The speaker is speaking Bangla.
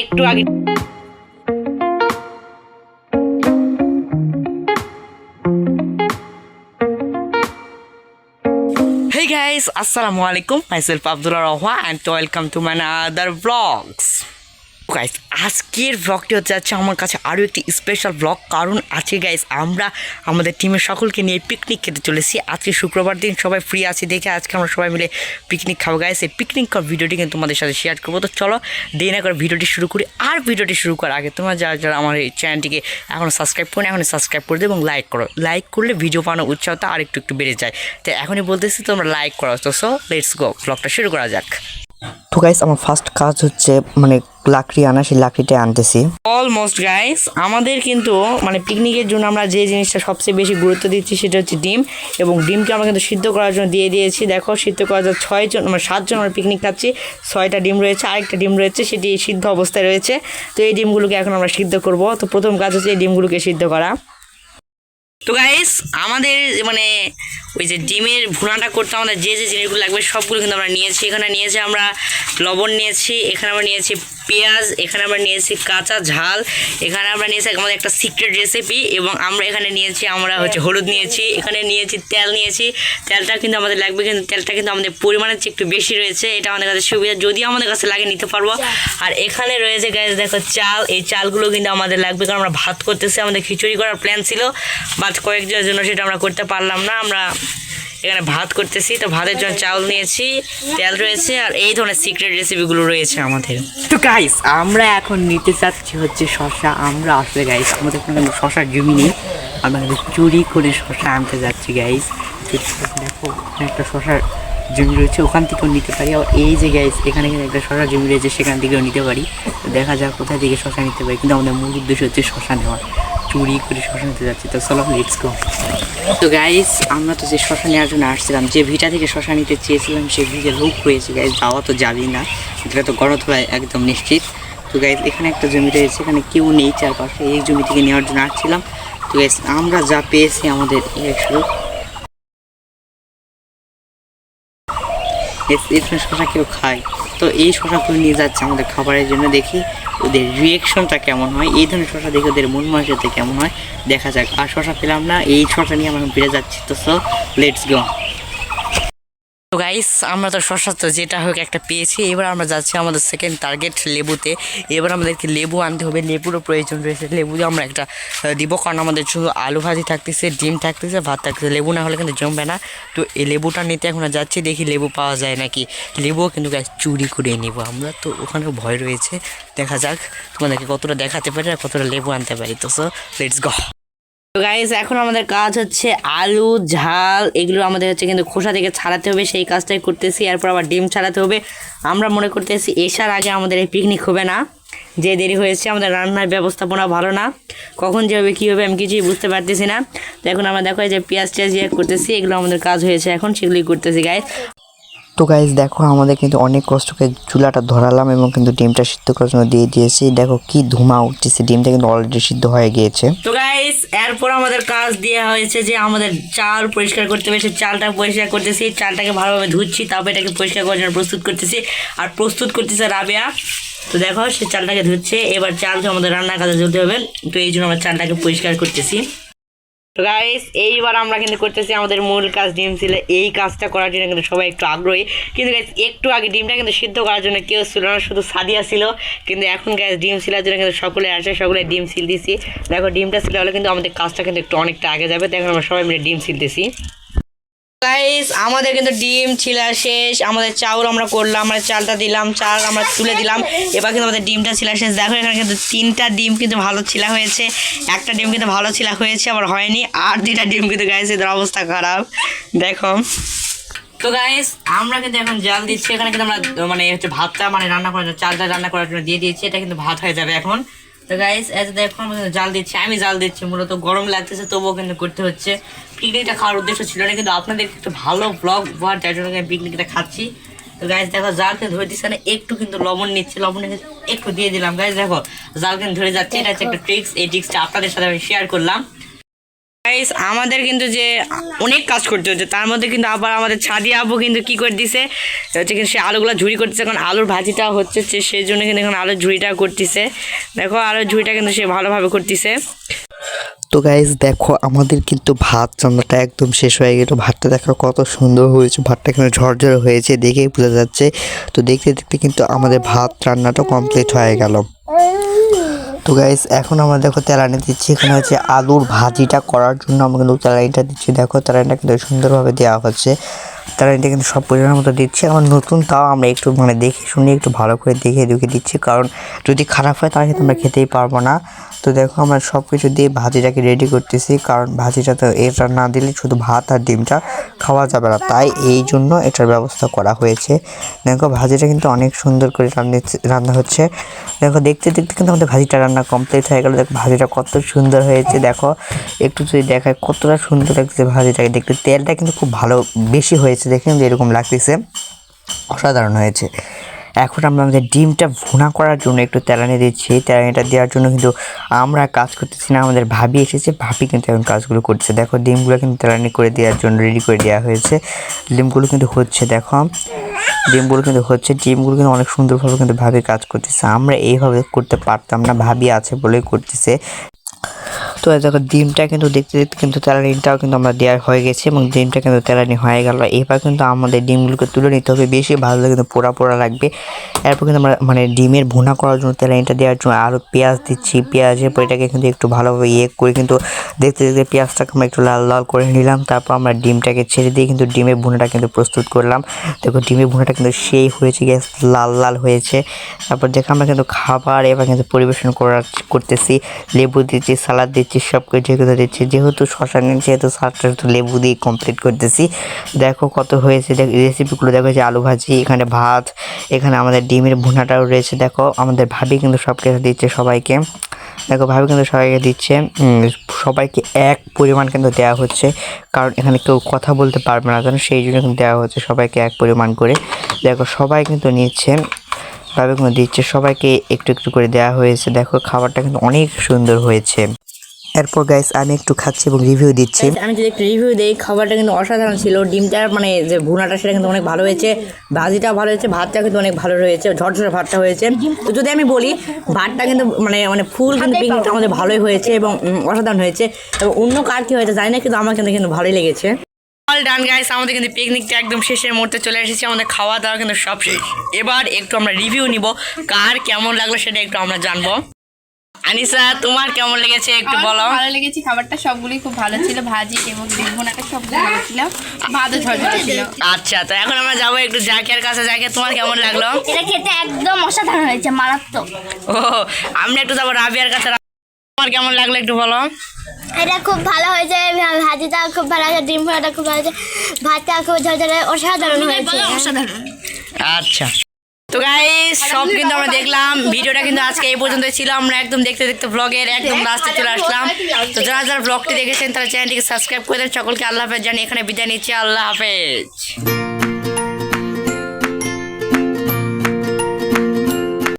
একটু আগে Hey guys, Assalamualaikum. Myself Abdullah Rohwa and welcome to my other vlogs. Guys আজকের ব্লগটি হচ্ছে আমার কাছে আরও একটি স্পেশাল ব্লগ, কারণ আজকে গাইস আমরা আমাদের টিমের সকলকে নিয়ে পিকনিক খেতে চলেছি। আজকে শুক্রবার দিন, সবাই ফ্রি আছে দেখে আজকে আমরা সবাই মিলে পিকনিক খাবো। গাইস এই পিকনিক খাওয়ার ভিডিওটি কিন্তু তোমাদের সাথে শেয়ার করবো। তো চলো দেরি না করে ভিডিওটি শুরু করি। আর ভিডিওটি শুরু করার আগে তোমরা যারা যারা আমার এই চ্যানেলটিকে এখনও সাবস্ক্রাইব করো, এখনই সাবস্ক্রাইব করে দেবে এবং লাইক করো। লাইক করলে ভিডিও বানানোর উৎসাহটা আর একটু বেড়ে যায়। তো এখনই বলতেছি তোমরা লাইক করো। তো সো লেটস গো, ব্লগটা শুরু করা যাক। তো গাইস আমার ফার্স্ট কাজ হচ্ছে লাকড়ি আনা, সেই লাকড়িটা আনতেছি। অলমোস্ট গাইস আমাদের কিন্তু পিকনিকের জন্য আমরা যে জিনিসটা সবচেয়ে বেশি গুরুত্ব দিচ্ছি সেটা হচ্ছে ডিম, এবং ডিমকে আমরা কিন্তু সিদ্ধ করার জন্য দিয়ে দিয়েছি। দেখো সিদ্ধ করার জন্য 7জন আমরা পিকনিক খাচ্ছি, 6টা ডিম রয়েছে, আরেকটা ডিম রয়েছে সেটি সিদ্ধ অবস্থায় রয়েছে। তো এই ডিমগুলোকে এখন আমরা সিদ্ধ করব। তো প্রথম কাজ হচ্ছে এই ডিমগুলোকে সিদ্ধ করা। তো গাইস আমাদের ওই যে ডিমের ভুনাটা করতে আমাদের যে যে জিনিসগুলো লাগবে সবগুলো কিন্তু আমরা নিয়েছি। এখানে নিয়েছি আমরা লবণ নিয়েছি, এখানে আমরা নিয়েছি পেঁয়াজ, এখানে আমরা নিয়েছি কাঁচা ঝাল, এখানে আমরা নিয়েছি আমাদের একটা সিক্রেট রেসিপি, এবং আমরা এখানে নিয়েছি আমরা হলুদ নিয়েছি, এখানে নিয়েছি তেল নিয়েছি। তেলটা কিন্তু আমাদের লাগবে, কিন্তু তেলটা কিন্তু আমাদের পরিমাণের চেয়ে একটু বেশি রয়েছে, এটা আমাদের কাছে সুবিধা, যদিও আমাদের কাছে লাগে নিতে পারবো। আর এখানে রয়েছে গাইস দেখো চাল, এই চালগুলো কিন্তু আমাদের লাগবে, কারণ আমরা ভাত করতেছি। আমাদের খিচুড়ি করার প্ল্যান ছিল, বাট কয়েকজনের জন্য সেটা আমরা করতে পারলাম না। আমরা এখানে ভাত করতেছি, তো ভাতের জন্য চাউল নিয়েছি, তেল রয়েছে, আর এই ধরনের সিক্রেট রেসিপিগুলো রয়েছে আমাদের। তো গাইস আমরা এখন নিতে চাচ্ছি হচ্ছে শশা। আমরা আসলে গাইস আমাদের কোনো শশার জমি নেই, আমরা কিন্তু চুরি করে শশা আনতে যাচ্ছি গাইস। দেখো একটা শশার জমি রয়েছে, ওখান থেকেও নিতে পারি। আর এই যে গাইস এখানে কিন্তু একটা শশার জমি রয়েছে, সেখান থেকেও নিতে পারি। তো দেখা যাক কোথায় থেকে শশা নিতে পারি, কিন্তু আমাদের মূল উদ্দেশ্য হচ্ছে শশা নেওয়া। চুরি করে শশা নিতে যাচ্ছি, তো চলো লেটস গো। তো গাইস আমরা তো যে শশা নেওয়ার জন্য আসছিলাম, যে ভিটা থেকে শশা নিতে চেয়েছিলাম সেই ভিটে লোক হয়েছে গাইস, যাওয়া তো যাবেই না, এটা তো গণধোলায় একদম নিশ্চিত। তো গাইস এখানে একটা জমি রয়েছে, এখানে কেউ নেই চারপাশে, এই জমি থেকে নেওয়ার জন্য আসছিলাম। তো গাইস আমরা যা পেয়েছি আমাদের এখানে শশা কেউ খায়, তো এই শশাগুলো নিয়ে যাচ্ছে আমাদের খাবারের জন্য। দেখি ওদের রিয়েকশনটা কেমন হয়, এই ধরনের শশা দেখে ওদের মন মানসিকতা কেমন হয় দেখা যাক। আর শশা পেলাম না, এই শশা নিয়ে আমরা বেড়ে যাচ্ছি। তো সো লেটস গো। তো গাইস আমরা তো শশা তো যেটা হোক একটা পেয়েছি, এবার আমরা যাচ্ছি আমাদের সেকেন্ড টার্গেট লেবুতে। এবার আমাদেরকে লেবু আনতে হবে, লেবুরও প্রয়োজন রয়েছে। লেবু আমরা একটা দিব, কারণ আমাদের শুধু আলু ভাজি থাকতেছে, ডিম থাকতেছে, ভাত থাকতেছে, লেবু না হলে কিন্তু জমবে না। তো এই লেবুটা নিতে এখন যাচ্ছি, দেখি লেবু পাওয়া যায় নাকি। লেবুও কিন্তু গাইস চুরি করে নেবো আমরা, তো ওখানেও ভয় রয়েছে, দেখা যাক তোমাদেরকে কতটা দেখাতে পারি আর কতটা লেবু আনতে পারি। তো সো লেটস গো। তো গাইস এখন আমাদের কাজ হচ্ছে আলু ঝাল এগুলো আমাদের হচ্ছে কিন্তু খোসা থেকে ছাড়াতে হবে, সেই কাজটাই করতেছি। এরপর আবার ডিম ছাড়াতে হবে। আমরা মনে করতেছি এসার আগে আমাদের এই পিকনিক হবে না, যে দেরি হয়েছে, আমাদের রান্নার ব্যবস্থাপনা ভালো না, কখন যে হবে কী হবে আমি কিছুই বুঝতে পারতেছি না। তো এখন আমরা দেখো যে পেঁয়াজ টিয়াজ করতেছি, এগুলো আমাদের কাজ হয়েছে, এখন সেগুলোই করতেছি গাইস। তো গাইস দেখো আমাদের কিন্তু অনেক কষ্ট করে চুলাটা ধরালাম এবং কিন্তু ডিমটা সিদ্ধ করার জন্য দিয়ে দিয়েছি। দেখো কি ধোঁয়া উঠতেছে, ডিমটা কিন্তু অলরেডি সিদ্ধ হয়ে গিয়েছে। তো গাইস এরপর আমাদের কাজ দেওয়া হয়েছে যে আমাদের চাল পরিষ্কার করতে হবে, সেই চালটা পরিষ্কার করতেছি, চালটাকে ভালোভাবে ধুচ্ছি, তারপর এটাকে পরিষ্কার করার জন্য প্রস্তুত করতেছি। আর প্রস্তুত করতেছে রাবেয়া। তো দেখো সে চালটাকে ধুচ্ছে, এবার চাল তো আমাদের রান্নার কাজে চলতে হবে, তো এই জন্য আমরা চালটাকে পরিষ্কার করতেছি। তো গাইস এইবার আমরা কিন্তু করতেছি আমাদের মূল কাজ, ডিম ছিল। এই কাজটা করার জন্য কিন্তু সবাই একটু আগ্রহী, কিন্তু গাইস একটু আগে ডিমটা কিন্তু সিদ্ধ করার জন্য কেউ ছিল না, শুধু সাদিয়া ছিল। কিন্তু এখন গাইস ডিম সিলার জন্য কিন্তু সকলে আসে, সকলে ডিম সিলতেছি। দেখো ডিমটা সিলে হলে কিন্তু আমাদের কাজটা কিন্তু একটু অনেকটা আগে যাবে। দেখো আমরা সবাই মিলে ডিম সিলতেছি। গাইস আমাদের কিন্তু ডিম ছিলা শেষ, আমাদের চাউল আমরা করলাম, আমরা চালটা দিলাম, চাল আমরা তুলে দিলাম, এবার কিন্তু আমাদের ডিমটা ছিলা শেষ। দেখো এখানে কিন্তু 3টা ডিম কিন্তু ভালো ছিলা হয়েছে, একটা ডিম কিন্তু ভালো ছিলা হয়েছে আবার হয়নি, আর 2টা ডিম কিন্তু গাইস এদের অবস্থা খারাপ দেখো। তো গাইস আমরা কিন্তু এখন জাল দিচ্ছি, এখানে কিন্তু আমরা ভাতটা রান্না করার জন্য, চালটা রান্না করার জন্য দিয়ে দিয়েছি, এটা কিন্তু ভাত হয়ে যাবে এখন। তো গাইস এই যে দেখো আমরা জাল দিচ্ছি, আমি জাল দিচ্ছি, মূলত গরম লাগতেছে তবুও কিন্তু করতে হচ্ছে। পিকনিকটা খাওয়ার উদ্দেশ্য ছিল না, কিন্তু আপনাদের একটু ভালো ব্লগ উপহার যার জন্য আমি পিকনিকটা খাচ্ছি। তো গাইস দেখো জাল কিন্তু ধরে দিচ্ছে না, একটু কিন্তু লবণ নিচ্ছে, লবণ একটু দিয়ে দিলাম। গাইস দেখো জাল কিন্তু ধরে যাচ্ছে, এটা হচ্ছে একটা ট্রিক্স, এই ট্রিক্সটা আপনাদের সাথে আমি শেয়ার করলাম। গাইস আমাদের কিন্তু যে অনেক কাজ করতে হচ্ছে, তার মধ্যে কিন্তু আবার আমাদের ছাদিয়া আপু কিন্তু কি করে দিছে হচ্ছে কিন্তু সে আলুগুলো ঝুড়ি করতেছে। এখন আলুর ভাজিটা হচ্ছে সেই জন্য কিন্তু এখন আলুর ঝুড়িটা করতেছে। দেখো আলুর ঝুড়িটা কিন্তু সে ভালোভাবে করতেছে। তো গাইজ দেখো আমাদের কিন্তু ভাত রান্নাটা একদম শেষ হয়ে গেল। ভাতটা দেখো কত সুন্দর হয়েছে, ভাতটা কিন্তু ঝরঝরে হয়েছে দেখেই বোঝা যাচ্ছে। তো দেখতে দেখতে কিন্তু আমাদের ভাত রান্নাটা কমপ্লিট হয়ে গেল। তো গাইজ এখন আমরা দেখো তেলানি দিচ্ছি, এখানে হচ্ছে আলুর ভাজিটা করার জন্য আমরা কিন্তু তেলানিটা দিচ্ছি। দেখো তেলানিটা কিন্তু সুন্দরভাবে দেওয়া হচ্ছে, তেলানিটা কিন্তু সব পরিমাণের মতো দিচ্ছি। আমার নতুন তাও আমরা একটু মানে দেখে শুনে একটু ভালো করে দেখে দিচ্ছি, কারণ যদি খারাপ হয় তাহলে কিন্তু আমরা খেতেই পারবো না। তো দেখো আমরা সব কিছু দিয়ে ভাজিটাকে রেডি করতেছি, কারণ ভাজিটা তো এটা না দিলে শুধু ভাত আর ডিমটা খাওয়া যাবে না, তাই এই জন্য এটার ব্যবস্থা করা হয়েছে। দেখো ভাজিটা কিন্তু অনেক সুন্দর করে রান্না হচ্ছে। দেখো দেখতে দেখতে কিন্তু আমাদের ভাজিটা রান্না কমপ্লিট হয়ে গেল। দেখো ভাজিটা কত সুন্দর হয়েছে, দেখো একটু যদি দেখায় কতটা সুন্দর লাগছে ভাজিটাকে দেখতে। তেলটা কিন্তু খুব ভালো বেশি হয়েছে, দেখে কিন্তু এরকম লাগতেছে, অসাধারণ হয়েছে। এখন আমরা আমাদের ডিমটা ভুনা করার জন্য একটু তেলানি দিচ্ছি। তেলানিটা দেওয়ার জন্য কিন্তু আমরা কাজ করতেছি না, আমাদের ভাবি এসেছে, ভাবি কিন্তু এখন কাজগুলো করছে। দেখো ডিমগুলো কিন্তু তেলানি করে দেওয়ার জন্য রেডি করে দেওয়া হয়েছে। ডিমগুলো কিন্তু হচ্ছে, দেখো ডিমগুলো কিন্তু হচ্ছে, ডিমগুলো কিন্তু অনেক সুন্দরভাবে কিন্তু ভাবি কাজ করতেছে। আমরা এইভাবে করতে পারতাম না, ভাবি আছে বলেই করতেছে। তো দেখো ডিমটা কিন্তু দেখতে দেখতে কিন্তু তেলানিটাও কিন্তু আমরা দেওয়া হয়ে গেছে এবং ডিমটা কিন্তু তেলানি হয়ে গেল। এবার কিন্তু আমাদের ডিমগুলোকে তুলে নিতে হবে, বেশি ভালো কিন্তু পোড়া পোড়া লাগবে। এরপর কিন্তু আমরা মানে ডিমের ভুনা করার জন্য তেলানিটা দেওয়ার জন্য আরও পেঁয়াজ দিচ্ছি। পেঁয়াজের পর এটাকে কিন্তু একটু ভালোভাবে করে কিন্তু দেখতে দেখতে পেঁয়াজটাকে আমরা একটু লাল লাল করে নিলাম। তারপর আমরা ডিমটাকে ছেড়ে দিয়ে কিন্তু ডিমের ভুনাটা কিন্তু প্রস্তুত করলাম। দেখো ডিমের ভুনাটা কিন্তু সেই হয়েছে, গ্যাস লাল লাল হয়েছে। তারপর দেখো আমরা কিন্তু খাবার এবার কিন্তু পরিবেশন করতেছি, লেবু দিচ্ছি, সালাদ দিচ্ছি, সব কিছু কিন্তু দিচ্ছি। যেহেতু শশা নেই সেহেতু সালাদটা একটু লেবু দিয়ে কমপ্লিট করতেছি। দেখো কত হয়েছে, দেখো রেসিপিগুলো দেখো যে আলু ভাজি, এখানে ভাত, এখানে আমাদের ডিমের ভুনাটাও রয়েছে। দেখো আমাদের ভাবি কিন্তু সব কিছু দিচ্ছে সবাইকে। দেখো ভাবি কিন্তু সবাইকে দিচ্ছে, সবাইকে এক পরিমাণ কিন্তু দেওয়া হচ্ছে, কারণ এখানে কেউ কথা বলতে পারবে না জানো, সেই জন্য কিন্তু দেওয়া হচ্ছে সবাইকে এক পরিমাণ করে। দেখো সবাই কিন্তু নিচ্ছে, ভাবি কিন্তু দিচ্ছে, সবাইকে একটু একটু করে দেওয়া হয়েছে। দেখো খাবারটা কিন্তু অনেক সুন্দর হয়েছে। এরপর গাইস আমি একটু খাচ্ছি এবং রিভিউ দিচ্ছি। আমি যদি একটু রিভিউ দিই, খাবারটা কিন্তু অসাধারণ ছিল। ডিমটার মানে যে ভুনাটা সেটা কিন্তু অনেক ভালো হয়েছে, ভাজিটা ভালো হয়েছে, ভাতটা কিন্তু অনেক ভালো হয়েছে, ঝরঝরে ভাতটা হয়েছে। তো যদি আমি বলি ভাতটা কিন্তু মানে মানে ফুল কিন্তু পিকনিকটা আমাদের ভালোই হয়েছে এবং অসাধারণ হয়েছে। এবং অন্য কার কী হয়েছে জানি না, কিন্তু আমার কিন্তু ভালোই লেগেছে। অল ডান গাইস, আমাদের কিন্তু পিকনিকটা একদম শেষের মুহূর্তে চলে এসেছি, আমাদের খাওয়া দাওয়া কিন্তু সব শেষ। এবার একটু আমরা রিভিউ নিব, কার কেমন লাগলো সেটা একটু আমরা জানবো। আনিসা তোমার কেমন লেগেছে একটু বলো। ভালো লেগেছে, খাবারটা সবগুলোই খুব ভালো ছিল, ভাজি এবং ভুনাটা সবগুলো ভালো ছিল, ভাতও ঝরঝরে ছিল। আচ্ছা, তো এখন আমরা যাবো একটু জাকিয়ার কাছে। জাকিয়া তোমার কেমন লাগলো? এটা খেতে একদম অসাধারণ হয়েছে, মারাত্মক। ও আমরা একটু যাবো রাবিয়ার কাছে। তোমার কেমন লাগলো একটু বলো। এটা খুব ভালো হয়েছে, ভাজিটা খুব ভালো হয়েছে, ডিম ফোড়াটা খুব ভালো হয়েছে, ভাতটা খুব ঝরঝরে অসাধারণ হয়েছে, অসাধারণ। আচ্ছা তো গাইস সব কিন্তু আমরা দেখলাম, ভিডিওটা কিন্তু আজকে এই পর্যন্ত ছিল। আমরা একদম দেখতে দেখতে ব্লগের একদম লাস্টে চলে আসলাম। তো যারা যারা ব্লগটি দেখেছেন তারা চ্যানেলটিকে সাবস্ক্রাইব করে দেন। সকলকে আল্লাহ হাফেজ জানি এখানে বিদায় নিচ্ছি, আল্লাহ হাফেজ।